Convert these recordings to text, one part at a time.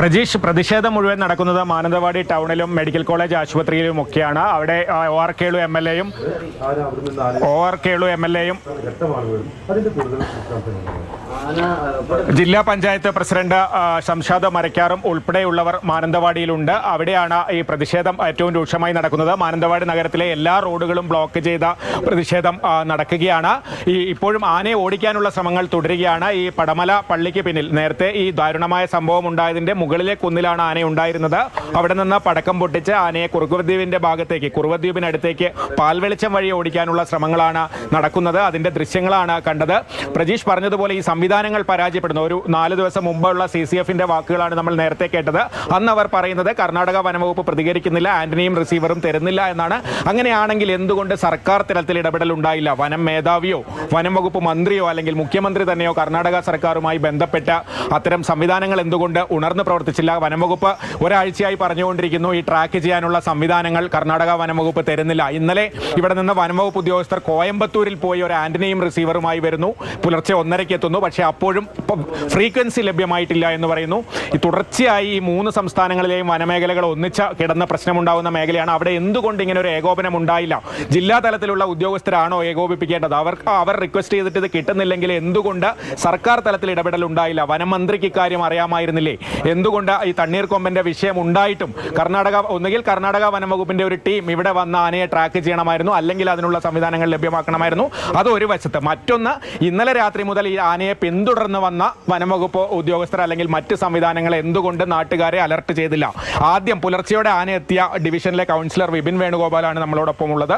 പ്രജീഷ്, പ്രതിഷേധം മുഴുവൻ നടക്കുന്നത് മാനന്തവാടി ടൗണിലും മെഡിക്കൽ കോളേജ് ആശുപത്രിയിലുമൊക്കെയാണ്. അവിടെ OR കേളു എം എൽ എയും ജില്ലാ പഞ്ചായത്ത് പ്രസിഡന്റ് ശംഷാദ് മരക്കാറും ഉൾപ്പെടെയുള്ളവർ മാനന്തവാടിയിലുണ്ട്. അവിടെയാണ് ഈ പ്രതിഷേധം ഏറ്റവും രൂക്ഷമായി നടക്കുന്നത്. മാനന്തവാടി നഗരത്തിലെ എല്ലാ റോഡുകളും ബ്ലോക്ക് ചെയ്ത പ്രതിഷേധം നടക്കുകയാണ്. ഇപ്പോഴും ആനയെ ഓടിക്കാനുള്ള ശ്രമങ്ങൾ തുടരുകയാണ്. ഈ പടമല പള്ളിക്ക് പിന്നിൽ നേരത്തെ ഈ ദാരുണമായ സംഭവം ഉണ്ടായതിന്റെ മുകളിലെ കുന്നിലാണ് ആന ഉണ്ടായിരുന്നത്. അവിടെ നിന്ന് പടക്കം പൊട്ടിച്ച് ആനയെ കുറുവദ്വീപിനടുത്തേക്ക് പാൽവെളിച്ചം വഴി ഓടിക്കാനുള്ള ശ്രമങ്ങളാണ് നടക്കുന്നത്. അതിന്റെ ദൃശ്യങ്ങളാണ് കണ്ടത്. പ്രജീഷ് പറഞ്ഞതുപോലെ ഈ സംവിധാനങ്ങൾ പരാജയപ്പെടുന്നു. ഒരു 4 ദിവസം മുമ്പുള്ള CCFന്റെ വാക്കുകളാണ് നമ്മൾ നേരത്തെ കേട്ടത്. അന്ന് അവർ പറയുന്നത് കർണാടക വനംവകുപ്പ് പ്രതികരിക്കുന്നില്ല, ആന്റണിയും റിസീവറും തരുന്നില്ല എന്നാണ്. അങ്ങനെയാണെങ്കിൽ എന്തുകൊണ്ട് സർക്കാർ തലത്തിൽ ഇടപെടൽ ഉണ്ടായില്ല? വനം മേധാവിയോ വനം വകുപ്പ് മന്ത്രിയോ അല്ലെങ്കിൽ മുഖ്യമന്ത്രി തന്നെയോ കർണാടക സർക്കാരുമായി ബന്ധപ്പെട്ട അത്തരം സംവിധാനങ്ങൾ എന്തുകൊണ്ട് ഉണർന്നു പ്രവർത്തിച്ചില്ല? വനംവകുപ്പ് ഒരാഴ്ചയായി പറഞ്ഞുകൊണ്ടിരിക്കുന്നു ഈ ട്രാക്ക് ചെയ്യാനുള്ള സംവിധാനങ്ങൾ കർണാടക വനംവകുപ്പ് തരുന്നില്ല. ഇന്നലെ ഇവിടെ നിന്ന് വനംവകുപ്പ് ഉദ്യോഗസ്ഥർ കോയമ്പത്തൂരിൽ പോയി ഒരു ആന്റണിയും റിസീവറുമായി വരുന്നു. പുലർച്ചെ 1:30 എത്തുന്നു. പക്ഷേ അപ്പോഴും ഫ്രീക്വൻസി ലഭ്യമായിട്ടില്ല എന്ന് പറയുന്നു. ഈ തുടർച്ചയായി ഈ 3 സംസ്ഥാനങ്ങളിലെയും വനമേഖലകൾ ഒന്നിച്ച കിടന്ന പ്രശ്നമുണ്ടാകുന്ന മേഖലയാണ്. അവിടെ എന്തുകൊണ്ട് ഇങ്ങനെ ഒരു ഏകോപനം ഉണ്ടായില്ല? ജില്ലാ തലത്തിലുള്ള ഉദ്യോഗസ്ഥരാണോ ഏകോപിപ്പിക്കേണ്ടത്? അവർ റിക്വസ്റ്റ് ചെയ്തിട്ട് ഇത് കിട്ടുന്നില്ലെങ്കിൽ എന്തുകൊണ്ട് സർക്കാർ തലത്തിൽ ഇടപെടൽ ഉണ്ടായില്ല? വനമന്ത്രിക്ക് ഇക്കാര്യം അറിയാമായിരുന്നില്ലേ? എന്തുകൊണ്ട് ഈ തണ്ണീർക്കൊമ്പന്റെ വിഷയം ഉണ്ടായിട്ടും ഒന്നുകിൽ കർണാടക വനംവകുപ്പിന്റെ ഒരു ടീം ഇവിടെ വന്ന് ആനയെ ട്രാക്ക് ചെയ്യണമായിരുന്നു, അല്ലെങ്കിൽ അതിനുള്ള സംവിധാനങ്ങൾ ലഭ്യമാക്കണമായിരുന്നു. അത് ഒരു വശത്ത്. മറ്റൊന്ന്, ഇന്നലെ രാത്രി മുതൽ ഈ ആനയെ പിന്തുടർന്ന് വന്ന വനംവകുപ്പ് ഉദ്യോഗസ്ഥർ അല്ലെങ്കിൽ മറ്റ് സംവിധാനങ്ങൾ എന്തുകൊണ്ട് നാട്ടുകാരെ അലർട്ട് ചെയ്തില്ല? ആദ്യം പുലർച്ചെയോടെ ആന എത്തിയ ഡിവിഷനിലെ കൗൺസിലർ വിപിൻ വേണുഗോപാലാണ് നമ്മളോടൊപ്പം ഉള്ളത്.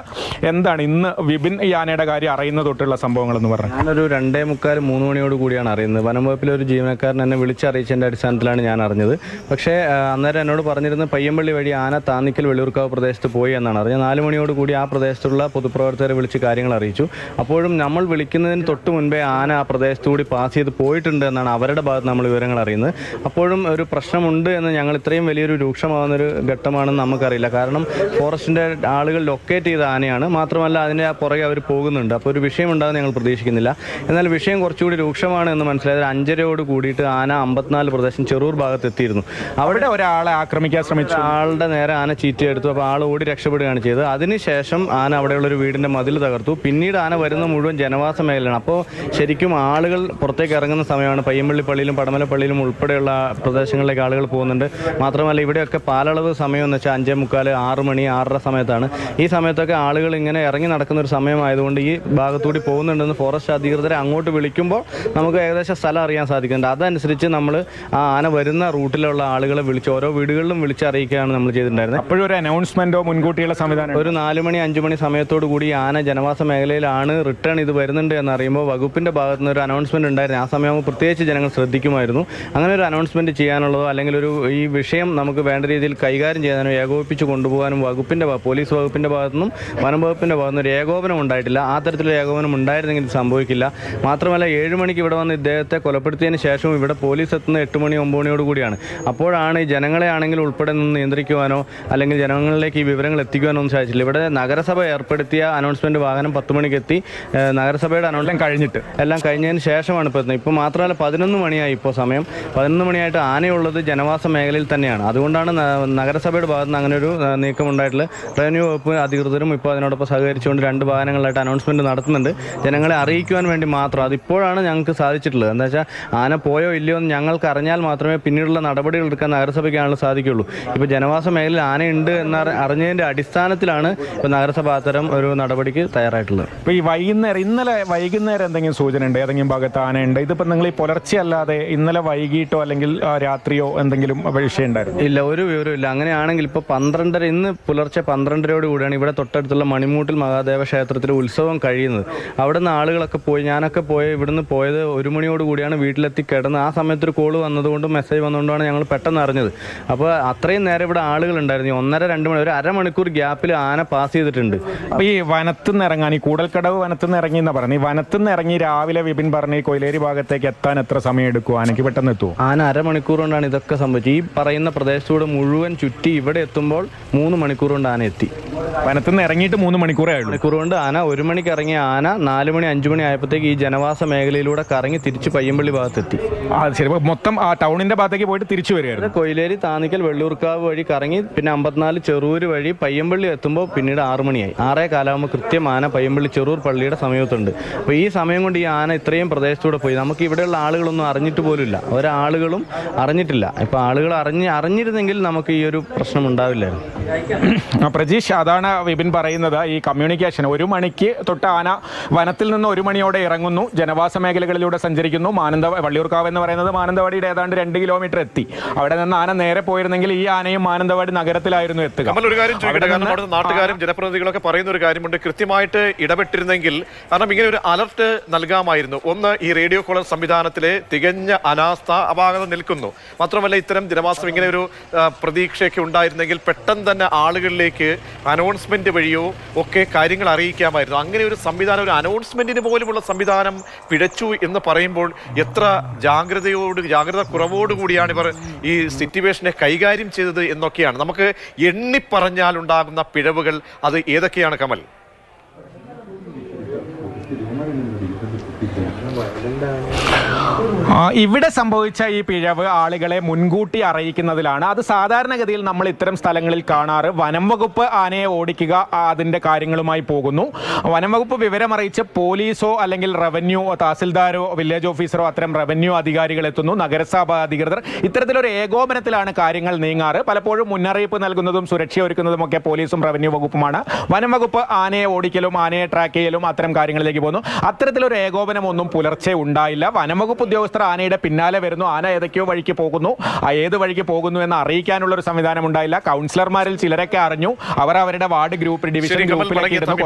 എന്താണ് ഇന്ന് വിപിൻ ഈ ആനയുടെ കാര്യം അറിയുന്ന തൊട്ടുള്ള സംഭവങ്ങൾ എന്ന് പറഞ്ഞത്? ഞാനൊരു 2:45-3 മണിയോട് കൂടിയാണ് അറിയുന്നത്. വനംവകുപ്പിലെ ഒരു ജീവനക്കാരൻ എന്നെ വിളിച്ചറിയിച്ചതിൻ്റെ അടിസ്ഥാനത്തിലാണ് ഞാൻ അറിഞ്ഞത്. പക്ഷേ അന്നേരം എന്നോട് പറഞ്ഞിരുന്നത് പയ്യമ്പള്ളി വഴി ആന താന്നിക്കൽ വെള്ളൂർക്കാവ് പ്രദേശത്ത് പോയി എന്നാണ് അറിഞ്ഞത്. 4 മണിയോട് കൂടി ആ പ്രദേശത്തുള്ള പൊതുപ്രവർത്തകരെ വിളിച്ച് കാര്യങ്ങൾ അറിയിച്ചു. അപ്പോഴും നമ്മൾ വിളിക്കുന്നതിന് തൊട്ട് മുൻപേ ആന ആ പ്രദേശത്തുകൂടി പാസ് ചെയ്ത് പോയിട്ടുണ്ട് എന്നാണ് അവരുടെ ഭാഗത്ത് നമ്മൾ വിവരങ്ങൾ അറിയുന്നത്. അപ്പോഴും ഒരു പ്രശ്നമുണ്ട് എന്ന് ഞങ്ങൾ ഇത്രയും വലിയൊരു രൂക്ഷമാകുന്നൊരു ഘട്ടമാണെന്ന് നമുക്കറിയില്ല. കാരണം ഫോറസ്റ്റിൻ്റെ ആളുകൾ ലൊക്കേറ്റ് ചെയ്ത ആനയാണ്. മാത്രമല്ല അതിൻ്റെ ആ പുറകെ അവർ പോകുന്നുണ്ട്. അപ്പോൾ ഒരു വിഷയം ഉണ്ടാകുമെന്ന് ഞങ്ങൾ പ്രതീക്ഷിക്കുന്നില്ല. എന്നാൽ വിഷയം കുറച്ചുകൂടി രൂക്ഷമാണ് എന്ന് മനസ്സിലായത് 5:30 കൂടിയിട്ട് ആന 54 പ്രദേശം ചെറൂർ ഭാഗത്ത് എത്തിയിരുന്നു. അവിടെ ഒരാളെ ആക്രമിക്കാൻ ശ്രമിച്ചു. ആളുടെ നേരെ ആന ചീറ്റിയെടുത്തു. അപ്പോൾ ആൾ ഓടി രക്ഷപ്പെടുകയാണ് ചെയ്തത്. അതിനുശേഷം ആന അവിടെയുള്ളൊരു വീടിൻ്റെ മതിൽ തകർത്തു. പിന്നീട് ആന വരുന്ന മുഴുവൻ ജനവാസ മേഖലയാണ്. അപ്പോൾ ശരിക്കും ആളുകൾ പുറത്തേക്ക് ഇറങ്ങുന്ന സമയമാണ്. പയ്യമ്പള്ളി പള്ളിയിലും പടമല പള്ളിയിലും ഉൾപ്പെടെയുള്ള പ്രദേശങ്ങളിലേക്ക് ആളുകൾ പോകുന്നുണ്ട്. മാത്രമല്ല ഇവിടെയൊക്കെ പാലളവ് സമയം എന്ന് വെച്ചാൽ 5:45, 6 മണി, 6:30 സമയത്താണ്. ഈ സമയത്തൊക്കെ ആളുകൾ ഇങ്ങനെ ഇറങ്ങി നടക്കുന്ന ഒരു സമയമായതുകൊണ്ട് ഈ ഭാഗത്തൂടി പോകുന്നുണ്ടെന്ന് ഫോറസ്റ്റ് അധികൃതരെ അങ്ങോട്ട് വിളിക്കുമ്പോൾ നമുക്ക് ഏകദേശം സ്ഥലം അറിയാൻ സാധിക്കുന്നുണ്ട്. അതനുസരിച്ച് നമ്മൾ ആ ആന വരുന്ന റൂട്ടിലുള്ള ആളുകളെ വിളിച്ച് ഓരോ വീടുകളിലും വിളിച്ചറിയിക്കുകയാണ് നമ്മൾ ചെയ്തിട്ടുണ്ടായിരുന്നത്. അപ്പോഴും ഒരു അനൗൺസ്മെന്റോ മുൻകൂട്ടിയുള്ള സംവിധാനം ഒരു 4 മണി 5 മണി സമയത്തോടു കൂടി ആന ജനവാസ മേഖലയിലാണ്, റിട്ടേൺ ഇത് വരുന്നുണ്ട് എന്നറിയുമ്പോൾ വകുപ്പിൻ്റെ ഭാഗത്ത് നിന്ന് ഒരു അനൗൺസ്മെന്റ് ഉണ്ടായിരുന്നു. ആ സമയമാകുമ്പോൾ പ്രത്യേകിച്ച് ജനങ്ങൾ ശ്രദ്ധിക്കുമായിരുന്നു. അങ്ങനെ ഒരു അനൗൺസ്മെന്റ് ചെയ്യാനുള്ളതോ അല്ലെങ്കിൽ ഈ വിഷയം നമുക്ക് വേണ്ട രീതിയിൽ കൈകാര്യം ചെയ്യാനോ ഏകോപിപ്പിച്ച് കൊണ്ടുപോകാനും പോലീസ് വകുപ്പിൻ്റെ ഭാഗത്തുനിന്നും വനം വകുപ്പിൻ്റെ ഭാഗത്തുനിന്നും ഒരു ഏകോപനം ഉണ്ടായിട്ടില്ല. ആ തരത്തിലുള്ള ഏകോപനം ഉണ്ടായിരുന്നെങ്കിൽ ഇത് സംഭവിക്കില്ല. മാത്രമല്ല 7 മണിക്ക് ഇവിടെ വന്ന് ഇദ്ദേഹത്തെ കൊലപ്പെടുത്തിയതിന് ശേഷവും ഇവിടെ പോലീസ് എത്തുന്ന 8 മണി 9 മണിയോട് കൂടിയാണ്. അപ്പോഴാണ് ഈ ജനങ്ങളെ ആണെങ്കിൽ ഉൾപ്പെടെ നിന്ന് നിയന്ത്രിക്കുവാനോ അല്ലെങ്കിൽ ജനങ്ങളിലേക്ക് ഈ വിവരങ്ങൾ എത്തിക്കുവാനോ ഒന്നും സാധിച്ചില്ല. ഇവിടെ നഗരസഭ ഏർപ്പെടുത്തിയ അനൗൺസ്മെന്റ് വാഹനം 10 മണിക്ക് എത്തി. നഗരസഭയുടെ അനൗൺസ്മെന്റ് എല്ലാം കഴിഞ്ഞതിന് ശേഷമാണ് ഇപ്പോൾ എത്തുന്നത്. ഇപ്പോൾ മാത്രമല്ല 11 മണിയായി. ഇപ്പോൾ സമയം 11 മണിയായിട്ട് ആനയുള്ളത് ജനവാസ മേഖലയിൽ തന്നെയാണ്. അതുകൊണ്ടാണ് നഗരസഭയുടെ ഭാഗത്ത് നിന്ന് അങ്ങനെ ഒരു നീക്കം ഉണ്ടായിട്ടുള്ളത്. റവന്യൂ വകുപ്പ് അധികൃതരും ഇപ്പോൾ അതിനോടൊപ്പം സഹകരിച്ചുകൊണ്ട് 2 വാഹനങ്ങളായിട്ട് അനൗൺസ്മെന്റ് നടത്തുന്നുണ്ട്, ജനങ്ങളെ അറിയിക്കുവാൻ വേണ്ടി മാത്രം. അതിപ്പോഴാണ് ഞങ്ങൾക്ക് സാധിച്ചിട്ടുള്ളത്. എന്താ വെച്ചാൽ ആന പോയോ ഇല്ലയോ എന്ന് ഞങ്ങൾക്ക് അറിഞ്ഞാൽ മാത്രമേ പിന്നീടുള്ള നടപടികൾ എടുക്കാൻ നഗരസഭയ്ക്കാണല്ലോ സാധിക്കുള്ളൂ. ഇപ്പോൾ ജനവാസ മേഖലയിൽ ആനയുണ്ട് എന്ന് അറിഞ്ഞതിൻ്റെ അടിസ്ഥാനത്തിലാണ് ഇപ്പോൾ നഗരസഭ അത്തരം ഒരു നടപടിക്ക് തയ്യാറായിട്ടുള്ളത്. ഇപ്പോൾ ഈ ഇന്നലെ വൈകുന്നേരം എന്തെങ്കിലും സൂചന ഉണ്ട് ഏതെങ്കിലും ഭാഗത്ത് ആനയുണ്ട്? ഇതിപ്പോൾ നിങ്ങൾ ഈ പുലർച്ചെ അല്ലാതെ ഇന്നലെ വൈകിട്ടോ അല്ലെങ്കിൽ രാത്രിയോ എന്തെങ്കിലും വിഷയം ഉണ്ടായിരുന്നു? ഇല്ല, ഒരു വിവരമില്ല. അങ്ങനെയാണെങ്കിൽ ഇപ്പോൾ 12:30 ഇന്ന് പുലർച്ചെ 12:30 കൂടിയാണ് ഇവിടെ തൊട്ടടുത്തുള്ള മണിമൂട്ടിൽ മഹാദേവ ക്ഷേത്രത്തിൽ ഉത്സവം കഴിയുന്നത്. അവിടെ നിന്ന് ആളുകളൊക്കെ പോയി, ഞാനൊക്കെ ഇവിടുന്ന് പോയത് 1 മണിയോട് കൂടിയാണ് വീട്ടിലെത്തി കിടന്ന്. ആ സമയത്തൊരു കോള് വന്നതുകൊണ്ടും മെസ്സേജ് വന്നതുകൊണ്ടാണ് ഞങ്ങൾ പെട്ടെന്ന് അറിഞ്ഞത്. അപ്പോൾ അത്രയും നേരം ഇവിടെ ആളുകളുണ്ടായിരുന്നു. 1:30-2 മണി, ഒരു അരമണിക്കൂർ ഗ്യാപ്പിൽ ആന പാസ് ചെയ്തിട്ടുണ്ട്. അപ്പോൾ ഈ വനത്തിൽ നിന്ന് ഇറങ്ങാൻ, ഈ കൂടൽക്കടവ് വനത്തിൽ നിന്ന് ഇറങ്ങി എന്ന് പറഞ്ഞു, ഈ വനത്തിൽ നിന്ന് ഇറങ്ങി രാവിലെ വിപിൻ പറഞ്ഞ് കൊയിലേരി ഭാഗത്തേക്ക് എത്താൻ എത്ര സമയം എടുക്കും? ആനയ്ക്ക് പെട്ടെന്ന് എത്തുമോ? ആന അരമണിക്കൂർ കൊണ്ടാണ് ഇതൊക്കെ സംഭവിച്ചത്. ഈ പറയുന്ന പ്രദേശത്തൂടെ മുഴുവൻ ചുറ്റി ഇവിടെ എത്തുമ്പോൾ 3 മണിക്കൂർ കൊണ്ട് ആന എത്തി. വനത്തിൽ നിന്ന് ഇറങ്ങിയിട്ട് 3 മണിക്കൂറേ ആയുള്ളൂ. മണിക്കൂർ കൊണ്ട് ആന 1 മണിക്ക് ഇറങ്ങിയ ആന 4 മണി 5 മണി ആയപ്പോഴത്തേക്ക് ഈ ജനവാസ മേഖലയിലൂടെ കറങ്ങി തിരിച്ച് പയ്യമ്പള്ളി ഭാഗത്തെത്തി. ശരി. മൊത്തം ആ ടൗണിന്റെ ഭാഗത്തേക്ക് പോയിട്ട് തിരിച്ചു വരികയായിരുന്നു. കൊയിലേരി, താന്നിക്കൽ, വെള്ളൂർക്കാവ് വഴി കറങ്ങി പിന്നെ 54 ചെറൂര് വഴി പയ്യമ്പള്ളി എത്തുമ്പോൾ പിന്നീട് 6 മണിയായി. 6:15 കൃത്യം ആന പയ്യമ്പള്ളി ചെറൂർ പള്ളിയുടെ സമയത്തുണ്ട്. അപ്പോൾ ഈ സമയം കൊണ്ട് ഈ ആന ഇത്രയും പ്രദേശത്തൂടെ പോയി. നമുക്ക് ഇവിടെയുള്ള ആളുകളൊന്നും അറിഞ്ഞിട്ട് പോലുമില്ല, ഒരാളുകളും അറിഞ്ഞിട്ടില്ല. ഇപ്പോൾ ആളുകൾ അറിഞ്ഞിരുന്നെങ്കിൽ നമുക്ക് ഈ ഒരു പ്രശ്നം ഉണ്ടാവില്ലായിരുന്നു. പ്രജീഷ്, അതാണ് വിപിൻ പറയുന്നത്. ഈ കമ്മ്യൂണിക്കേഷൻ 1 മണിക്ക് തൊട്ട് ആന വനത്തിൽ നിന്ന് 1 മണിയോടെ ഇറങ്ങുന്നു, ജനവാസ മേഖലകളിലൂടെ സഞ്ചരിക്കുന്നു. വള്ളിയൂർക്കാവ് എന്ന് പറയുന്നത് മാനന്തവാടിയുടെ ഏതാണ്ട് 2 കിലോമീറ്റർ എത്തി. അവിടെ നിന്ന് ആന നേരെ പോയിരുന്നെങ്കിൽ ഈ ആനയും മാനന്തവാടി നഗരത്തിലായിരുന്നു എത്തുക. ഒരു കാര്യം ചോദിക്കട്ടെ, കാരണം അവിടെ നാട്ടുകാരും ജനപ്രതിനിധികളൊക്കെ പറയുന്ന ഒരു കാര്യമുണ്ട്, കൃത്യമായിട്ട് ഇടപെട്ടിരുന്നെങ്കിൽ, കാരണം ഇങ്ങനെ ഒരു അലർട്ട് നൽകാമായിരുന്നു. ഒന്ന്, ഈ റേഡിയോ കോളർ സംവിധാനത്തിലെ തികഞ്ഞ അനാസ്ഥ അപാകത നിൽക്കുന്നു. മാത്രമല്ല, ഇത്തരം ജനവാസം ഇങ്ങനെ ഒരു പ്രതീക്ഷയൊക്കെ ഉണ്ടായിരുന്നെങ്കിൽ പെട്ടെന്ന് തന്നെ ആളുകളിലേക്ക് അനൗൺസ്മെന്റ് വഴിയോ ഒക്കെ കാര്യങ്ങൾ അറിയിക്കാമായിരുന്നു. അങ്ങനെ ഒരു സംവിധാനം, ഒരു അനൗൺസ്മെന്റിന് പോലുമുള്ള സംവിധാനം പിഴച്ചു എന്ന് പറയുമ്പോൾ എത്ര ജാഗ്രത കുറവോടുകൂടിയാണ് ഇവർ ഈ സിറ്റുവേഷനെ കൈകാര്യം ചെയ്തത് എന്നൊക്കെയാണ്. നമുക്ക് എണ്ണിപ്പറഞ്ഞാൽ ഉണ്ടാകുന്ന പിഴവുകൾ അത് ഏതൊക്കെയാണ് കമൽ? ഇവിടെ സംഭവിച്ച ഈ പിഴവ് ആളുകളെ മുൻകൂട്ടി അറിയിക്കുന്നതിലാണ്. അത് സാധാരണഗതിയിൽ നമ്മൾ ഇത്തരം സ്ഥലങ്ങളിൽ കാണാറ്. വനം വകുപ്പ് ആനയെ ഓടിക്കുക, അതിൻ്റെ കാര്യങ്ങളുമായി പോകുന്നു. വനം വകുപ്പ് വിവരമറിയിച്ച് പോലീസോ അല്ലെങ്കിൽ റവന്യൂ തഹസിൽദാരോ വില്ലേജ് ഓഫീസറോ അത്തരം റവന്യൂ അധികാരികൾ എത്തുന്നു, നഗരസഭ അധികൃതർ. ഇത്തരത്തിലൊരു ഏകോപനത്തിലാണ് കാര്യങ്ങൾ നീങ്ങാറ്. പലപ്പോഴും മുന്നറിയിപ്പ് നൽകുന്നതും സുരക്ഷ ഒരുക്കുന്നതുമൊക്കെ പോലീസും റവന്യൂ വകുപ്പുമാണ്. വനം വകുപ്പ് ആനയെ ഓടിക്കലും ആനയെ ട്രാക്ക് ചെയ്യലും അത്തരം കാര്യങ്ങളിലേക്ക് പോകുന്നു. അത്തരത്തിലൊരു ഏകോപനമൊന്നും പുലർച്ചെ ഉണ്ടായില്ല. വനം വകുപ്പ് ഉദ്യോഗസ്ഥർ ആനയുടെ പിന്നാലെ വരുന്നു, ആന ഏതൊക്കെയോ വഴിക്ക് പോകുന്നു, ഏത് വഴിക്ക് പോകുന്നു എന്ന് അറിയിക്കാനുള്ള ഒരു സംവിധാനം ഉണ്ടായില്ല. കൗൺസിലർമാരിൽ ചിലരൊക്കെ അറിഞ്ഞു, അവർ അവരുടെ വാർഡ് ഗ്രൂപ്പ് ഡിവിഷൻ ഗ്രൂപ്പിലേക്ക് ഇടുന്നു.